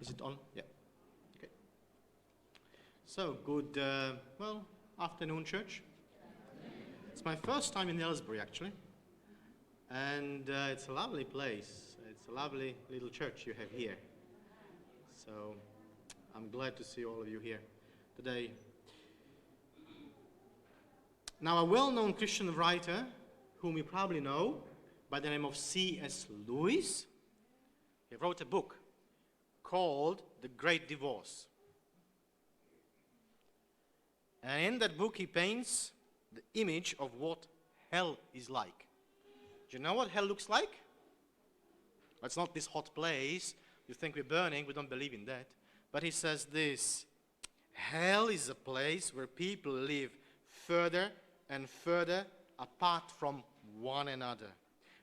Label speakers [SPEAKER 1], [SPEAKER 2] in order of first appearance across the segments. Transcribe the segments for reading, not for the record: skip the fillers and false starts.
[SPEAKER 1] Is it on? Yeah. Okay. So, good, afternoon, church. It's my first time in Aylesbury, actually. And it's a lovely place. It's a lovely little church you have here. So, I'm glad to see all of you here today. Now, a well-known Christian writer, whom you probably know, by the name of C.S. Lewis, he wrote a book called The Great Divorce. And in that book he paints the image of what hell is like. Do you know what hell looks like? It's not this hot place. You think we're burning, we don't believe in that. But he says this: hell is a place where people live further and further apart from one another,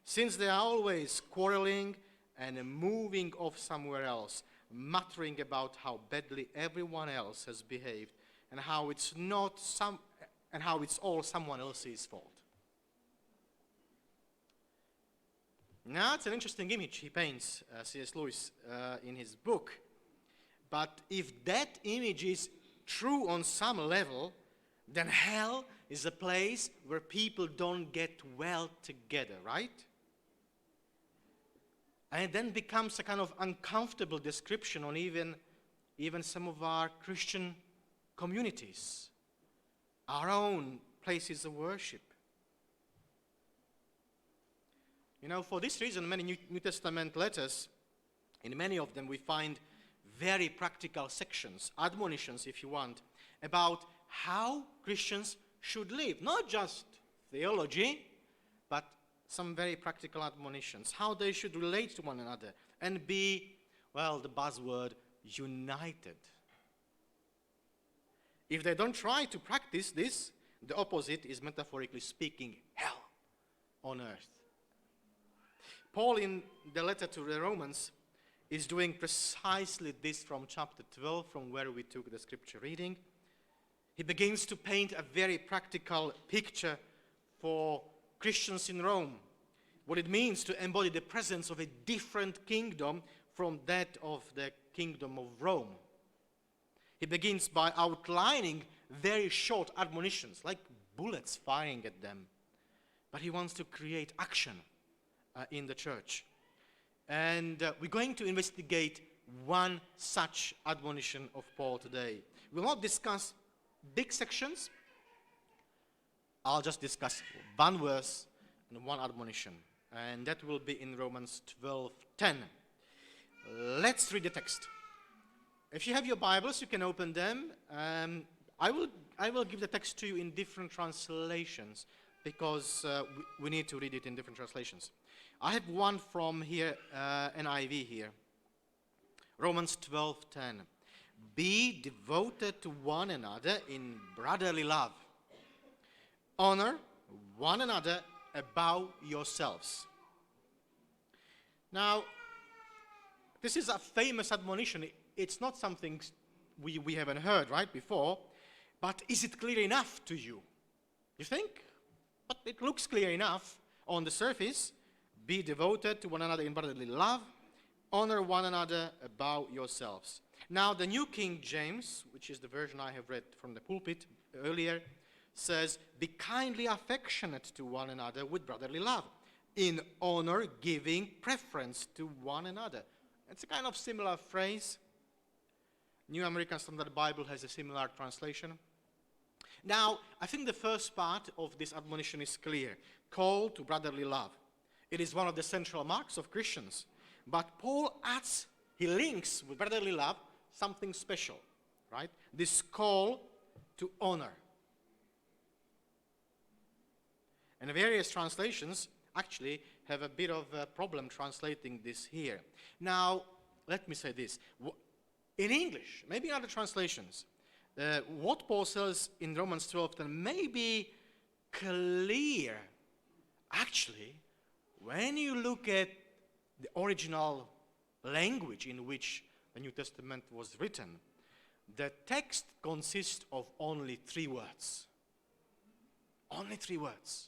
[SPEAKER 1] since they are always quarreling and moving off somewhere else, muttering about how badly everyone else has behaved and how it's all someone else's fault. Now, it's an interesting image he paints, C.S. Lewis, in his book. But if that image is true on some level, then hell is a place where people don't get well together, right? And it then becomes a kind of uncomfortable description on even some of our Christian communities, our own places of worship. You know, for this reason, many New Testament letters, in many of them we find very practical sections, admonitions if you want, about how Christians should live. Not just theology, but some very practical admonitions, how they should relate to one another and be, well, the buzzword, united. If they don't try to practice this, the opposite is, metaphorically speaking, hell on earth. Paul, in the letter to the Romans, is doing precisely this from chapter 12, from where we took the scripture reading. He begins to paint a very practical picture for Christians in Rome, what it means to embody the presence of a different kingdom from that of the kingdom of Rome. He begins by outlining very short admonitions, like bullets firing at them. But he wants to create action in the church. And we're going to investigate one such admonition of Paul today. We'll not discuss big sections. I'll just discuss one verse and one admonition. And that will be in Romans 12:10. Let's read the text. If you have your Bibles, you can open them. I will give the text to you in different translations because we need to read it in different translations. I have one from here, NIV here. Romans 12:10. Be devoted to one another in brotherly love. Honor one another above yourselves. Now, this is a famous admonition. It's not something we haven't heard, right, before. But is it clear enough to you? You think? But it looks clear enough on the surface. Be devoted to one another in brotherly love. Honor one another above yourselves. Now, the New King James, which is the version I have read from the pulpit earlier, says, be kindly affectionate to one another with brotherly love, in honor giving preference to one another. It's a kind of similar phrase. New American Standard Bible has a similar translation. Now, I think the first part of this admonition is clear. Call to brotherly love. It is one of the central marks of Christians. But Paul adds, he links with brotherly love something special, right? This call to honor. And various translations actually have a bit of a problem translating this here. Now, let me say this. In English, maybe in other translations, what Paul says in Romans 12 may be clear. Actually, when you look at the original language in which the New Testament was written, the text consists of only 3 words. Only 3 words.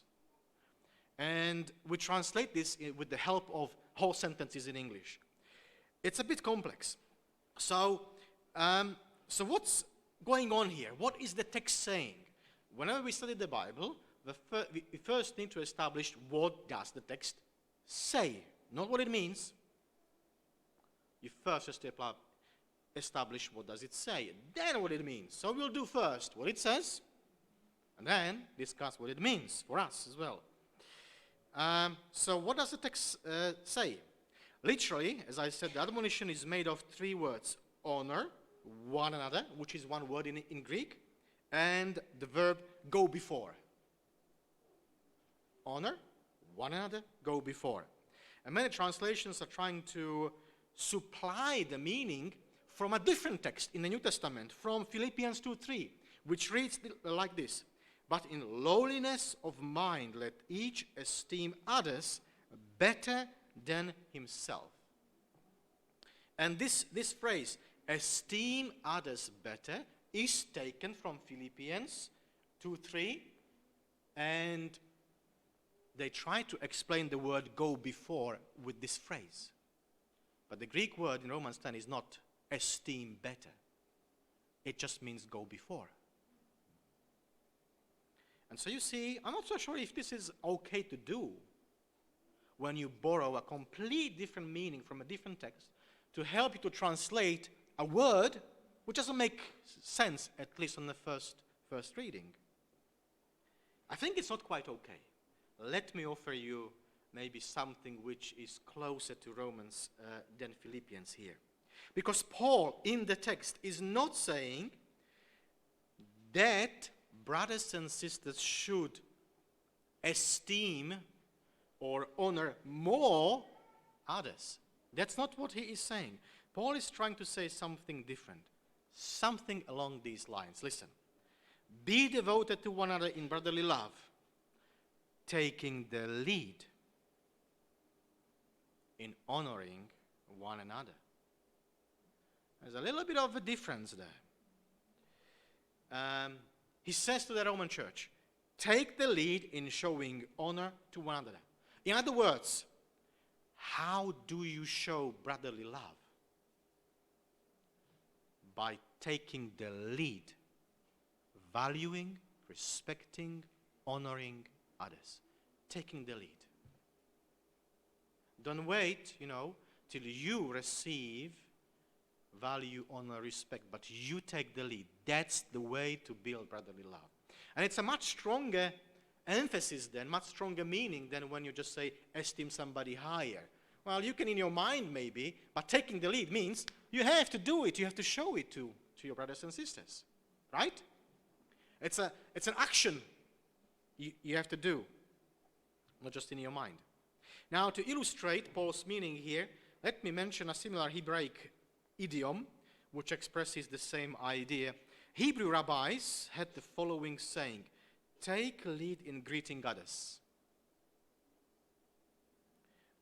[SPEAKER 1] And we translate this with the help of whole sentences in English. It's a bit complex. So, so what's going on here? What is the text saying? Whenever we study the Bible, we first need to establish what does the text say, not what it means. You first establish what does it say, then what it means. So we'll do first what it says, and then discuss what it means for us as well. So what does the text say? Literally, as I said, the admonition is made of three words: honor one another, which is one word in Greek, and the verb go before. Honor one another, go before. And many translations are trying to supply the meaning from a different text in the New Testament, from Philippians 2:3, which reads like this: but in lowliness of mind let each esteem others better than himself. And this phrase, esteem others better, is taken from Philippians 2:3, and they try to explain the word go before with this phrase. But the Greek word in Romans 10 is not esteem better. It just means go before. And so you see, I'm not so sure if this is okay to do when you borrow a complete different meaning from a different text to help you to translate a word which doesn't make sense, at least on the first reading. I think it's not quite okay. Let me offer you maybe something which is closer to Romans than Philippians here. Because Paul in the text is not saying that brothers and sisters should esteem or honor more others. That's not what he is saying. Paul is trying to say something different, something along these lines. Listen, be devoted to one another in brotherly love, taking the lead in honoring one another. There's a little bit of a difference there. He says to the Roman church, take the lead in showing honor to one another. In other words, how do you show brotherly love? By taking the lead, valuing, respecting, honoring others. Taking the lead. Don't wait, till you receive value, honor, respect, but you take the lead. That's the way to build brotherly love. And it's a much stronger emphasis then, much stronger meaning than when you just say, esteem somebody higher. Well, you can in your mind maybe, but taking the lead means you have to do it, you have to show it to your brothers and sisters, right? It's an action you have to do, not just in your mind. Now, to illustrate Paul's meaning here, let me mention a similar Hebraic idiom which expresses the same idea. Hebrew rabbis had the following saying: take lead in greeting others.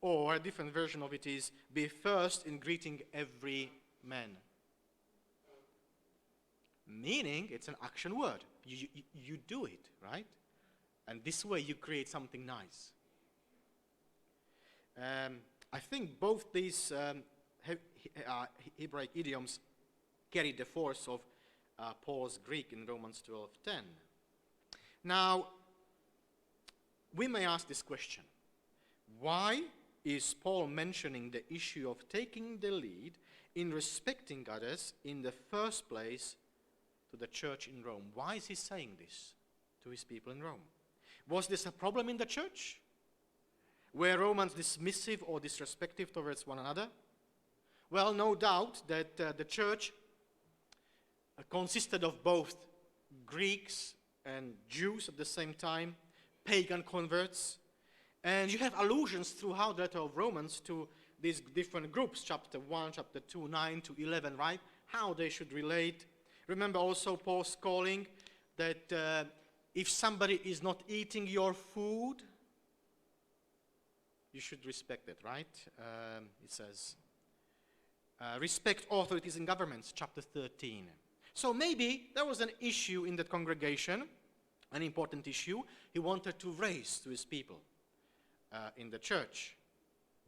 [SPEAKER 1] Or a different version of it is, be first in greeting every man. Meaning, it's an action word. You do it, right? And this way you create something nice. I think both these Hebraic idioms carry the force of Paul's Greek in Romans 12:10. Now, we may ask this question: why is Paul mentioning the issue of taking the lead in respecting others in the first place to the church in Rome? Why is he saying this to his people in Rome? Was this a problem in the church? Were Romans dismissive or disrespectful towards one another? Well, no doubt that the church consisted of both Greeks and Jews at the same time, pagan converts. And you have allusions throughout the letter of Romans to these different groups, chapter 1, chapter 2, 9 to 11, right? How they should relate. Remember also Paul's calling that if somebody is not eating your food, you should respect it, right? It says, respect authorities and governments, chapter 13. So maybe there was an issue in that congregation, an important issue he wanted to raise to his people in the church,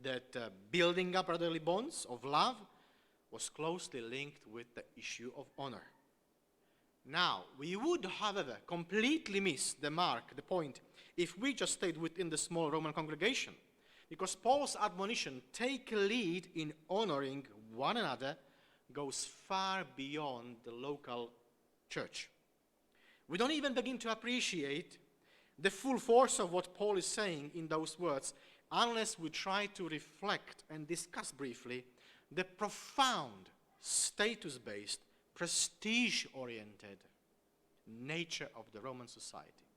[SPEAKER 1] that building up brotherly bonds of love was closely linked with the issue of honor. Now, we would, however, completely miss the mark, the point, if we just stayed within the small Roman congregation. Because Paul's admonition, take lead in honoring one another, goes far beyond the local church. We don't even begin to appreciate the full force of what Paul is saying in those words unless we try to reflect and discuss briefly the profound, status-based, prestige-oriented nature of the Roman society.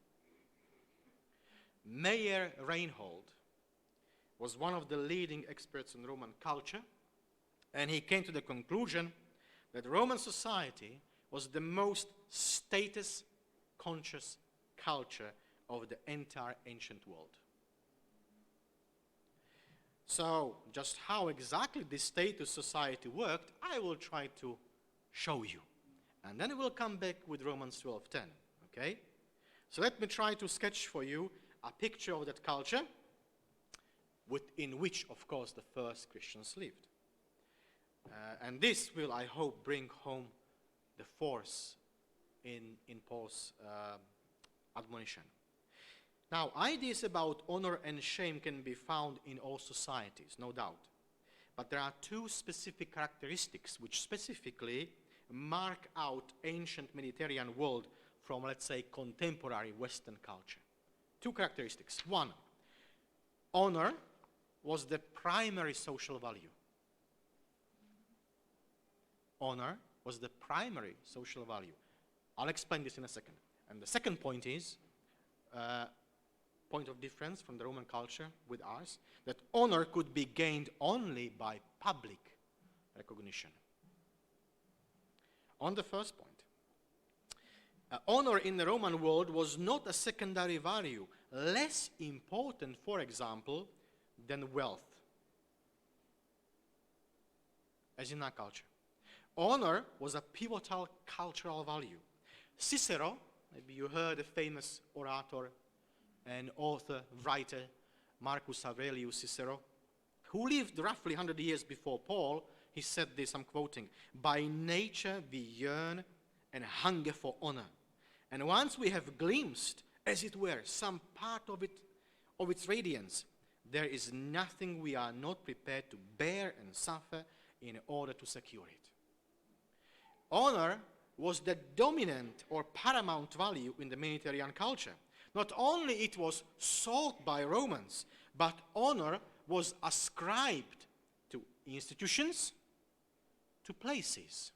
[SPEAKER 1] Mayor Reinhold was one of the leading experts in Roman culture, and he came to the conclusion that Roman society was the most status-conscious culture of the entire ancient world. So, just how exactly this status society worked, I will try to show you. And then we'll come back with Romans 12:10, okay? So let me try to sketch for you a picture of that culture within which, of course, the first Christians lived. And this will, I hope, bring home the force in Paul's admonition. Now, ideas about honor and shame can be found in all societies, no doubt. But there are two specific characteristics which specifically mark out ancient Mediterranean world from, let's say, contemporary Western culture. Two characteristics. One, honor was the primary social value. Honor was the primary social value. I'll explain this in a second. And the second point is, point of difference from the Roman culture with ours, that honor could be gained only by public recognition. On the first point, honor in the Roman world was not a secondary value, less important, for example, than wealth, as in our culture. Honor was a pivotal cultural value. Cicero, maybe you heard the famous orator and author, writer, Marcus Aurelius Cicero, who lived roughly 100 years before Paul. He said this, I'm quoting, "By nature we yearn and hunger for honor. And once we have glimpsed, as it were, some part of its radiance, there is nothing we are not prepared to bear and suffer in order to secure it." Honor was the dominant or paramount value in the Mediterranean culture. Not only it was sought by Romans, but honor was ascribed to institutions, to places,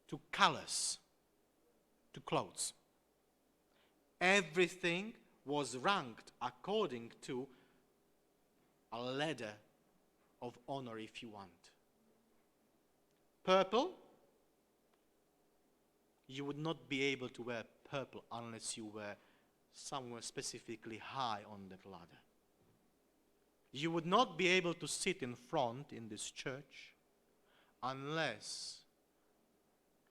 [SPEAKER 1] to colors, to clothes. Everything was ranked according to a ladder of honor, if you want. Purple, you would not be able to wear purple unless you were somewhere specifically high on that ladder. You would not be able to sit in front in this church unless,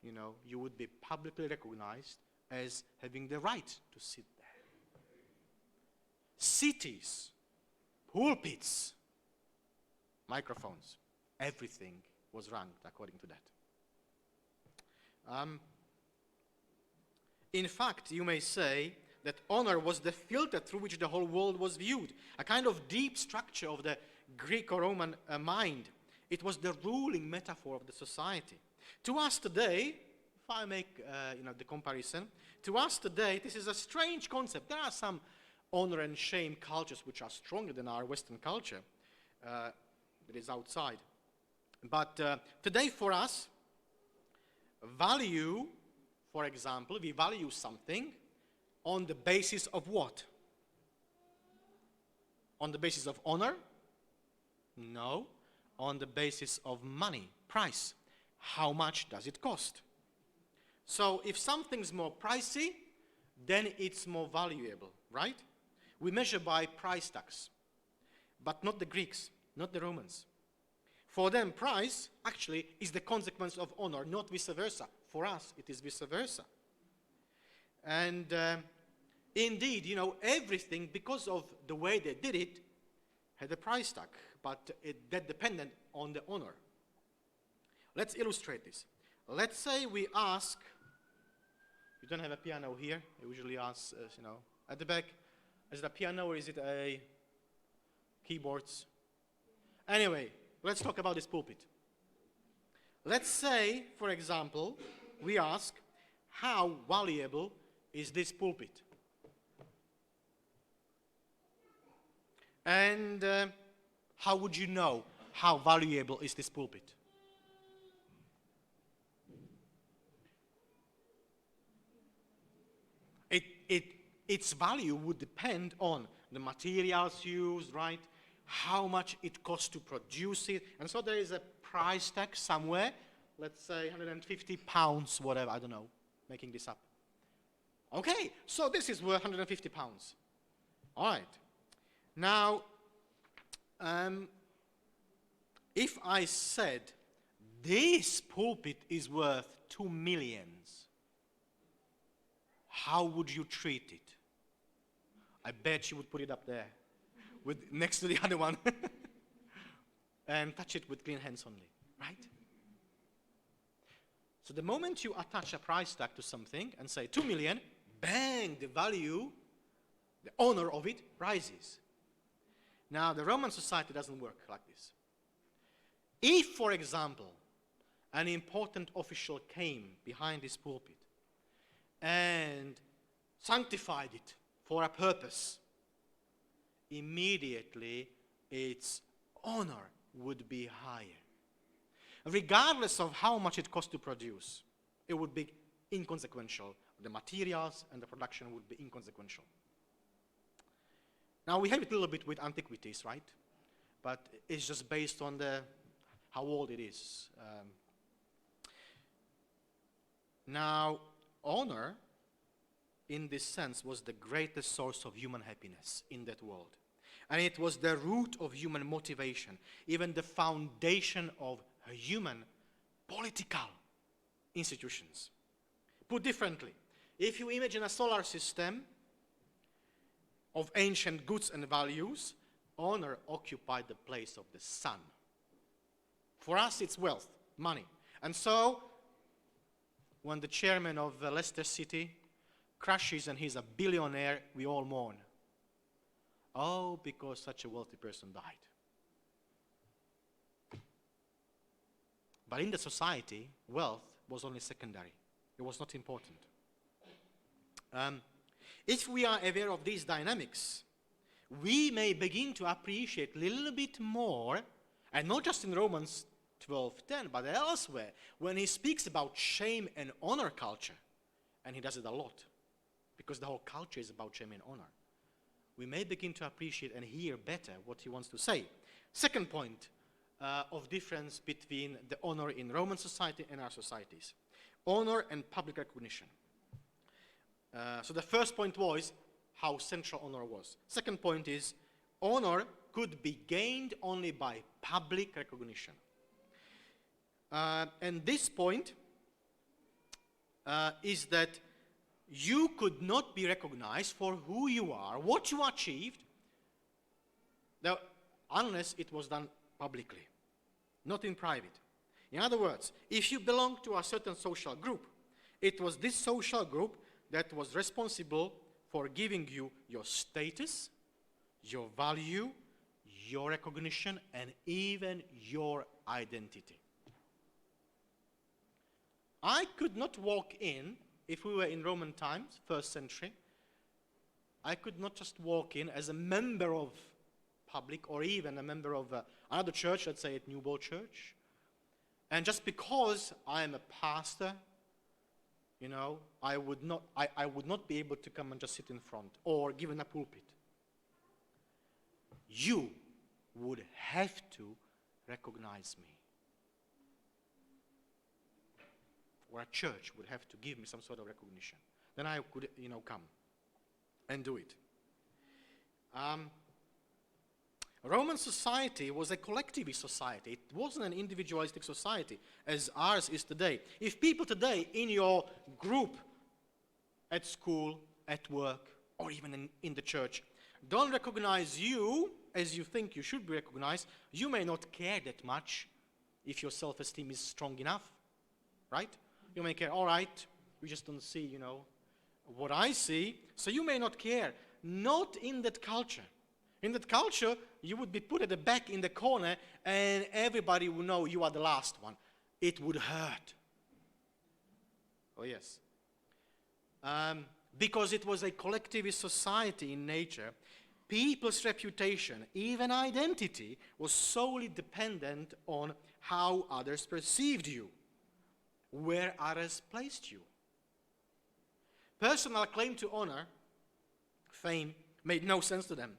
[SPEAKER 1] you would be publicly recognized as having the right to sit there. Cities, pulpits, microphones, everything was ranked according to that. In fact, you may say that honor was the filter through which the whole world was viewed, a kind of deep structure of the Greco-Roman mind. It was the ruling metaphor of the society. To us today, if I make the comparison, to us today, this is a strange concept. There are some honor and shame cultures which are stronger than our Western culture that is outside. But today for us, value, for example, we value something on the basis of what? On the basis of honor? No. On the basis of money, price. How much does it cost? So if something's more pricey, then it's more valuable, right? We measure by price tags, but not the Greeks, not the Romans. For them, price actually is the consequence of honor, not vice versa. For us, it is vice versa. And indeed, everything, because of the way they did it, had a price tag, but that depended on the honor. Let's illustrate this. Let's say we ask, you don't have a piano here, I usually ask, at the back, is it a piano or is it a keyboards? Anyway, let's talk about this pulpit. Let's say, for example, we ask, how valuable is this pulpit? And how would you know how valuable is this pulpit? Its value would depend on the materials used, right? How much it costs to produce it. And so there is a price tag somewhere, let's say 150 pounds, whatever, I don't know, making this up. Okay, so this is worth 150 pounds. All right. Now, if I said this pulpit is worth 2 millions, how would you treat it? I bet you would put it up there, next to the other one, and touch it with clean hands only, right? So the moment you attach a price tag to something and say 2 million, bang, the value, the honor of it rises. Now, the Roman society doesn't work like this. If, for example, an important official came behind this pulpit and sanctified it for a purpose, immediately its honor would be higher. Regardless of how much it cost to produce, it would be inconsequential. The materials and the production would be inconsequential. Now, we have it a little bit with antiquities, right? But it's just based on how old it is. Now, honor, in this sense, was the greatest source of human happiness in that world. And it was the root of human motivation, even the foundation of human political institutions. Put differently, if you imagine a solar system of ancient goods and values, honor occupied the place of the sun. For us, it's wealth, money. And so, when the chairman of Leicester City crashes and he's a billionaire, we all mourn. Oh, because such a wealthy person died. But in the society, wealth was only secondary. It was not important. If we are aware of these dynamics, we may begin to appreciate a little bit more, and not just in Romans 12:10, but elsewhere, when he speaks about shame and honor culture, and he does it a lot, because the whole culture is about shame and honor. We may begin to appreciate and hear better what he wants to say. Second point of difference between the honor in Roman society and our societies. Honor and public recognition. So the first point was how central honor was. Second point is honor could be gained only by public recognition. And this point is that you could not be recognized for who you are, what you achieved, unless it was done publicly, not in private. In other words, if you belong to a certain social group, it was this social group that was responsible for giving you your status, your value, your recognition, and even your identity. I could not walk in, if we were in Roman times, 1st century, I could not just walk in as a member of public or even a member of another church, let's say at New Bow Church, and just because I am a pastor, I would not be able to come and just sit in front or given a pulpit. You would have to recognize me. Or a church would have to give me some sort of recognition. Then I could, come and do it. Roman society was a collectivist society. It wasn't an individualistic society as ours is today. If people today in your group, at school, at work, or even in the church, don't recognize you as you think you should be recognized, you may not care that much if your self-esteem is strong enough, right? You may care, all right, you just don't see, what I see, so you may not care. Not in that culture. In that culture, you would be put at the back in the corner and everybody would know you are the last one. It would hurt. Oh, yes. Because it was a collectivist society in nature, people's reputation, even identity, was solely dependent on how others perceived you, where others placed you. Personal claim to honor, fame, made no sense to them.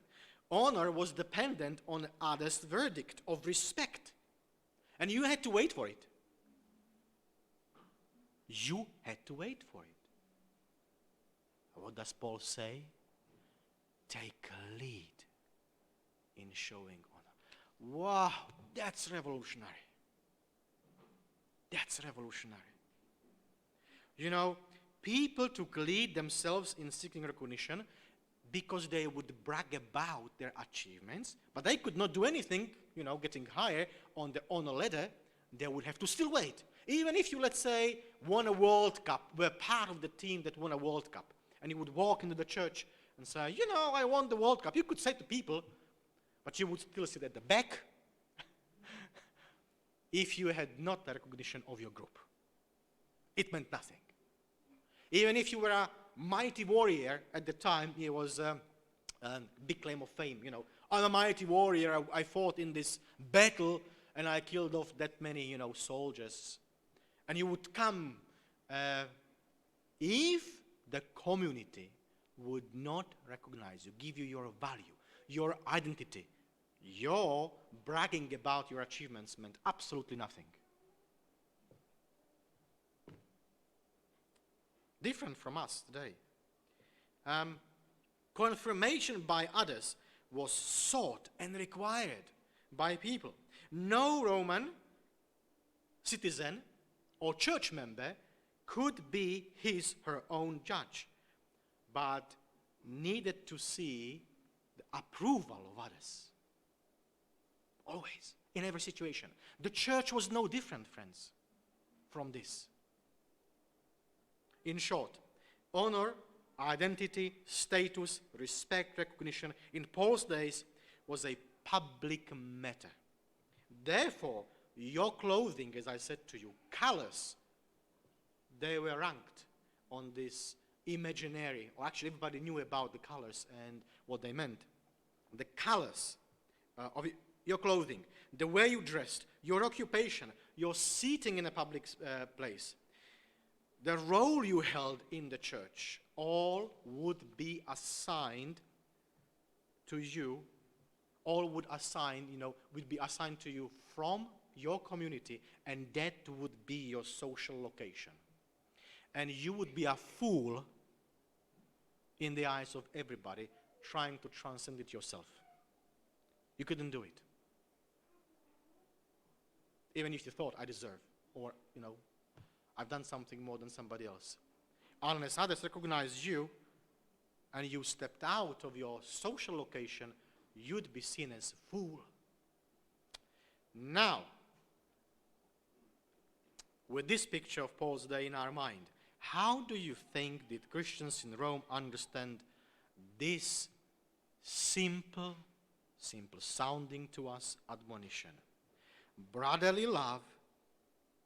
[SPEAKER 1] Honor was dependent on others' verdict of respect. And you had to wait for it. You had to wait for it. What does Paul say? Take a lead in showing honor. Wow, that's revolutionary. That's revolutionary. People took lead themselves in seeking recognition because they would brag about their achievements, but they could not do anything, getting higher on the honor ladder. They would have to still wait. Even if you, let's say, won a World Cup, were part of the team that won a World Cup, and you would walk into the church and say, I won the World Cup. You could say to people, but you would still sit at the back if you had not the recognition of your group. It meant nothing. Even if you were a mighty warrior at the time, it was a big claim of fame. I'm a mighty warrior. I fought in this battle and I killed off that many, soldiers. And you would come if the community would not recognize you, give you your value, your identity. Your bragging about your achievements meant absolutely nothing. Different from us today. Confirmation by others was sought and required by people. No Roman citizen or church member could be his or her own judge, but needed to see the approval of others. Always, in every situation. The church was no different, friends, from this. In short, honor, identity, status, respect, recognition in Paul's days was a public matter. Therefore, your clothing, as I said to you, colors, they were ranked on this imaginary, or actually everybody knew about the colors and what they meant. The colors of your clothing, the way you dressed, your occupation, your seating in a public place, the role you held in the church, all would be assigned to you, would be assigned to you from your community, and that would be your social location. And you would be a fool in the eyes of everybody trying to transcend it yourself. You couldn't do it. Even if you thought, I deserve, or, I've done something more than somebody else. Unless others recognize you and you stepped out of your social location, you'd be seen as a fool. Now, with this picture of Paul's day in our mind, how do you think did Christians in Rome understand this simple sounding to us admonition? Brotherly love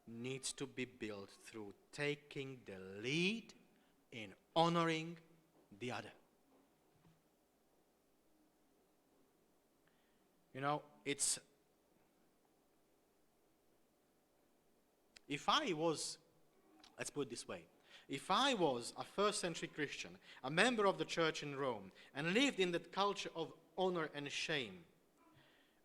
[SPEAKER 1] needs to be built through taking the lead in honoring the other. If I was, let's put it this way, if I was a first century Christian, a member of the church in Rome, and lived in that culture of honor and shame,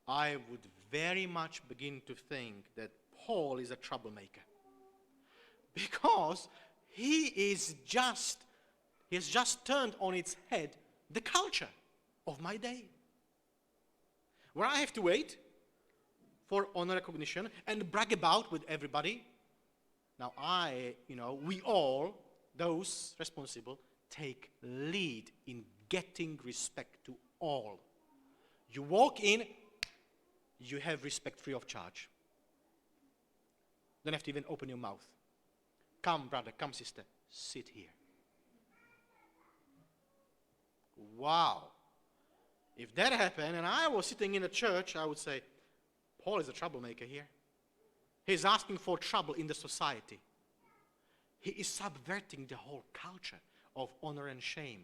[SPEAKER 1] I would very much begin to think that Paul is a troublemaker. Because he has just turned on its head the culture of my day. Where I have to wait for honor recognition and brag about with everybody. Now we all, those responsible, take lead in getting respect to all. You walk in, you have respect free of charge. Don't have to even open your mouth. Come, brother, come, sister, sit here. Wow. If that happened and I was sitting in a church, I would say, Paul is a troublemaker here. He's asking for trouble in the society. He is subverting the whole culture of honor and shame.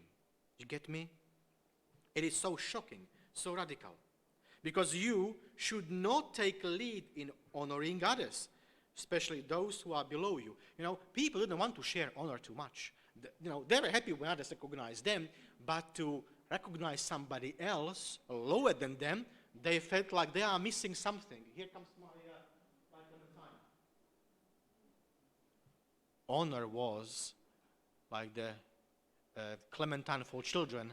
[SPEAKER 1] You get me? It is so shocking, so radical. Because you should not take lead in honoring others, especially those who are below you. You know, people don't want to share honor too much. You know, they're happy when others recognize them, but to recognize somebody else lower than them, they felt like they are missing something. Here comes my time. Honor was like the Clementine for children.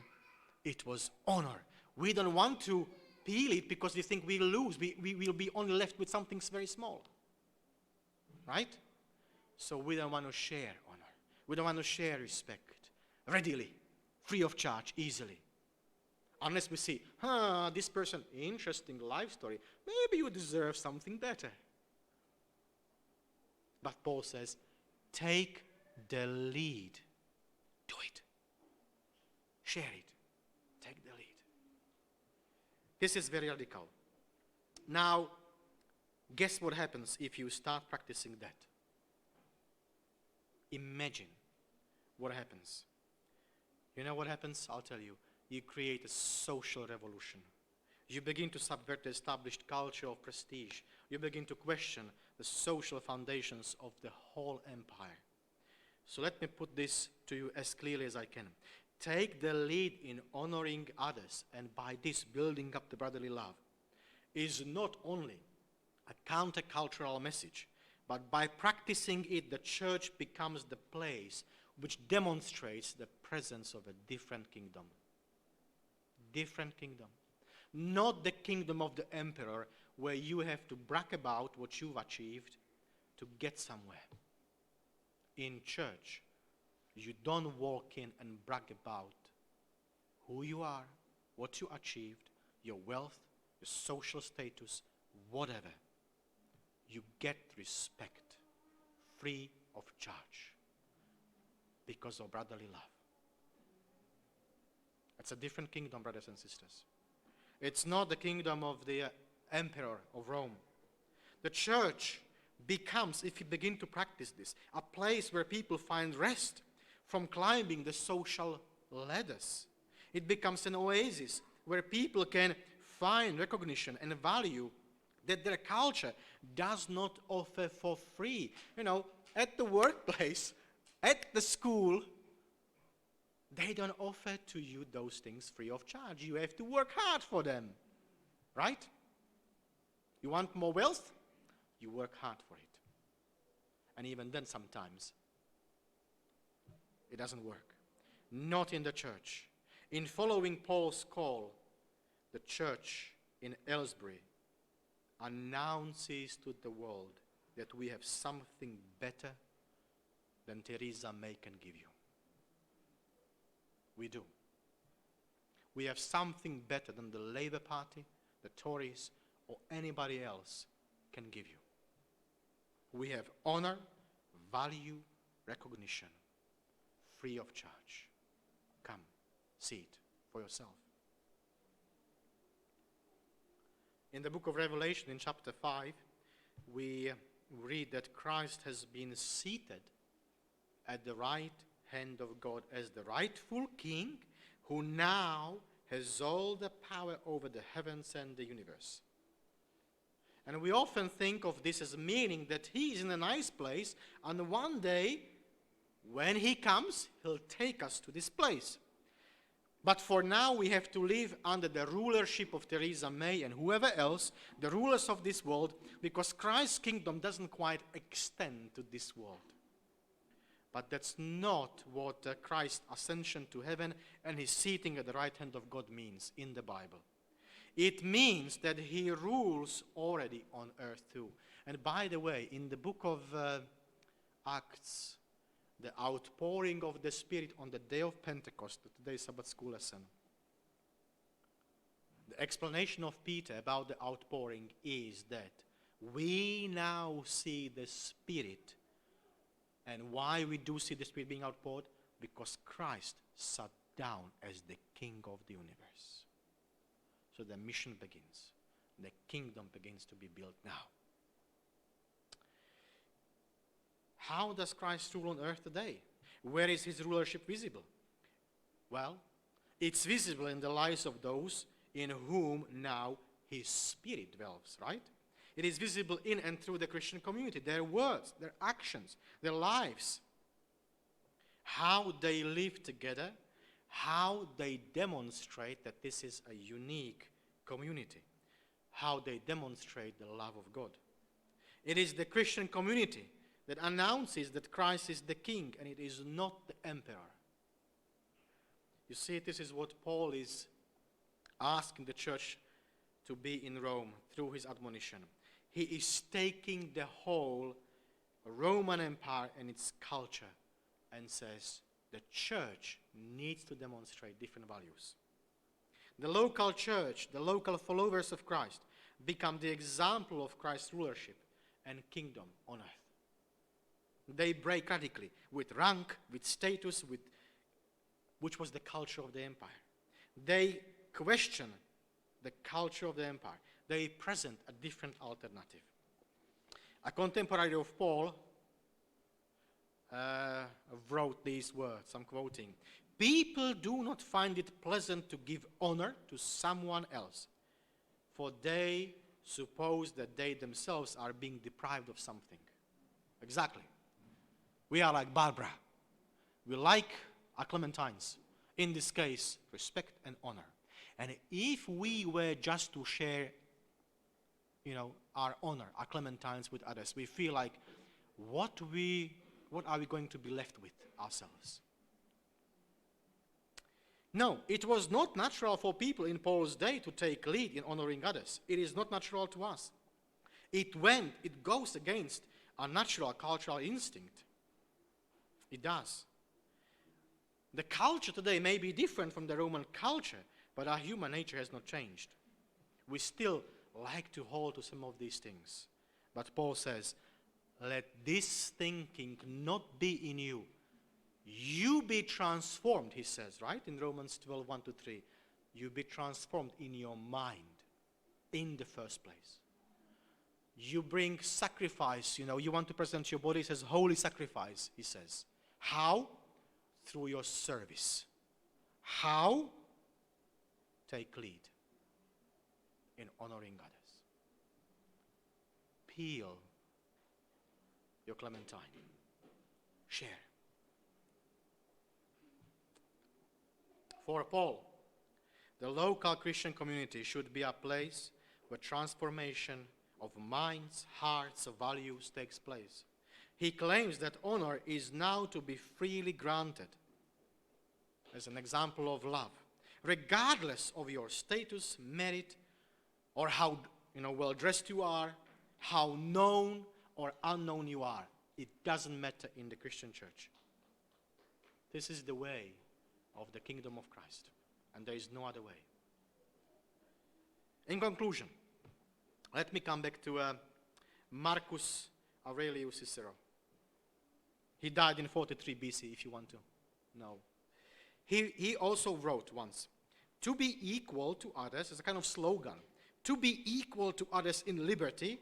[SPEAKER 1] It was honor. We don't want to peel it because we think we'll lose. We will be only left with something very small. Right? So we don't want to share honor. We don't want to share respect readily, free of charge, easily. Unless we see, this person, interesting life story. Maybe you deserve something better. But Paul says, take the lead. Do it. Share it. Take the lead. This is very radical. Now, guess what happens if you start practicing that? Imagine what happens. You know what happens? I'll tell you. You create a social revolution. You begin to subvert the established culture of prestige. You begin to question the social foundations of the whole empire. So let me put this to you as clearly as I can. Take the lead in honoring others, and by this building up the brotherly love, is not only a countercultural message, but by practicing it, the church becomes the place which demonstrates the presence of a different kingdom. Different kingdom. Not the kingdom of the emperor where you have to brag about what you've achieved to get somewhere. In church, you don't walk in and brag about who you are, what you achieved, your wealth, your social status, whatever. You get respect free of charge because of brotherly love. It's a different kingdom, brothers and sisters. It's not the kingdom of the emperor of Rome. The church becomes, if you begin to practice this, a place where people find rest from climbing the social ladders. It becomes an oasis where people can find recognition and value that their culture does not offer for free. You know, at the workplace, at the school, they don't offer to you those things free of charge. You have to work hard for them, right? You want more wealth? You work hard for it. And even then sometimes it doesn't work. Not in the church. In following Paul's call, the church in Aylesbury announces to the world that we have something better than Theresa May can give you. We do. We have something better than the Labour Party, the Tories, or anybody else can give you. We have honor, value, recognition, free of charge. Come, see it for yourself. In the book of Revelation, in chapter 5, we read that Christ has been seated at the right hand of God as the rightful king who now has all the power over the heavens and the universe. And we often think of this as meaning that he is in a nice place, and one day, when he comes, he'll take us to this place. But for now, we have to live under the rulership of Theresa May and whoever else, the rulers of this world, because Christ's kingdom doesn't quite extend to this world. But that's not what Christ's ascension to heaven and his seating at the right hand of God means in the Bible. It means that he rules already on earth too. And by the way, in the book of Acts, the outpouring of the Spirit on the day of Pentecost, today's Sabbath school lesson, the explanation of Peter about the outpouring is that we now see the Spirit. And why we do see the Spirit being outpoured? Because Christ sat down as the King of the universe. So the mission begins. The kingdom begins to be built now. How does Christ rule on earth today? Where is his rulership visible? Well, it's visible in the lives of those in whom now his Spirit dwells, right? It is visible in and through the Christian community, their words, their actions, their lives. How they live together, how they demonstrate that this is a unique community, how they demonstrate the love of God. It is the Christian community that announces that Christ is the King and it is not the emperor. You see, this is what Paul is asking the church to be in Rome through his admonition. He is taking the whole Roman Empire and its culture and says the church needs to demonstrate different values. The local church, the local followers of Christ, become the example of Christ's rulership and kingdom on earth. They break radically with rank, with status, which was the culture of the empire. They question the culture of the empire. They present a different alternative. A contemporary of Paul wrote these words, I'm quoting, "People do not find it pleasant to give honor to someone else, for they suppose that they themselves are being deprived of something." Exactly. We are like Barbara. We like our Clementines. In this case, respect and honor. And if we were just to share, our honor, our Clementines with others, we feel like, what are we going to be left with ourselves? No, it was not natural for people in Paul's day to take lead in honoring others. It is not natural to us. It goes against our natural cultural instinct. It does. The culture today may be different from the Roman culture, but our human nature has not changed. We still like to hold to some of these things. But Paul says, let this thinking not be in you. You be transformed, he says, right? In Romans 12, 1-3. You be transformed in your mind in the first place. You bring sacrifice, you want to present your bodies as holy sacrifice, he says. How? Through your service. How? Take lead in honoring others. Peel your Clementine. Share. For Paul, the local Christian community should be a place where transformation of minds, hearts, values takes place. He claims that honor is now to be freely granted as an example of love, regardless of your status, merit, or how well dressed you are, how known or unknown you are. It doesn't matter in the Christian church. This is the way of the kingdom of Christ, and there is no other way. In conclusion, let me come back to Marcus Aurelius Cicero. He died in 43 BC, if you want to know. He also wrote once, to be equal to others is a kind of slogan. To be equal to others in liberty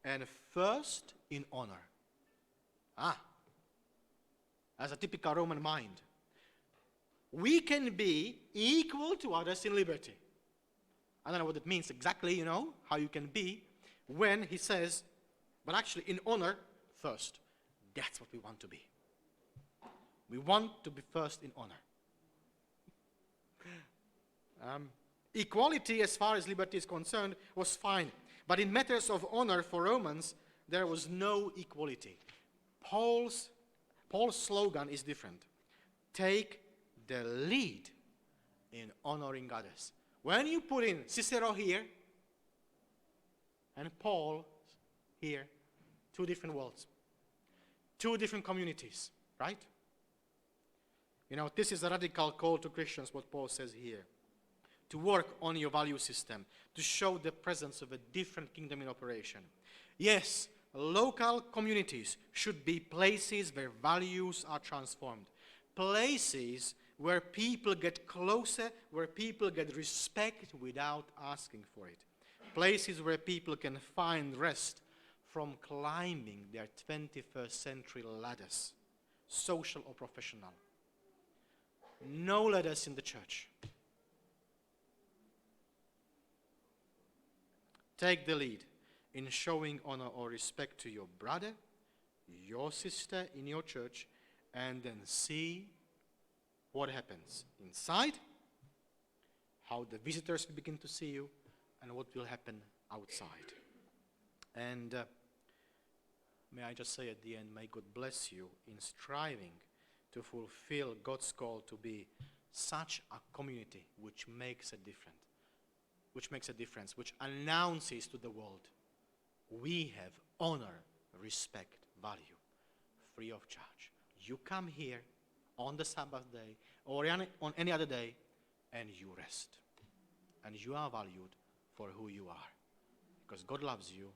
[SPEAKER 1] and first in honor. As a typical Roman mind. We can be equal to others in liberty. I don't know what it means exactly, how you can be, when he says, but actually in honor first. That's what we want to be. We want to be first in honor. Equality, as far as liberty is concerned, was fine. But in matters of honor for Romans, there was no equality. Paul's slogan is different. Take the lead in honoring others. When you put in Cicero here and Paul here, two different worlds, two different communities, right? This is a radical call to Christians, what Paul says here. To work on your value system, to show the presence of a different kingdom in operation. Yes, local communities should be places where values are transformed. Places where people get closer, where people get respect without asking for it. Places where people can find rest from climbing their 21st century ladders, social or professional. No ladders in the church. Take the lead in showing honor or respect to your brother, your sister in your church, and then see what happens inside, how the visitors begin to see you, and what will happen outside. And may I just say at the end, may God bless you in striving to fulfill God's call to be such a community which makes a difference, which announces to the world, we have honor, respect, value, free of charge. You come here on the Sabbath day or on any other day and you rest. And you are valued for who you are. Because God loves you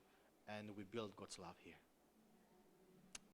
[SPEAKER 1] and we build God's love here.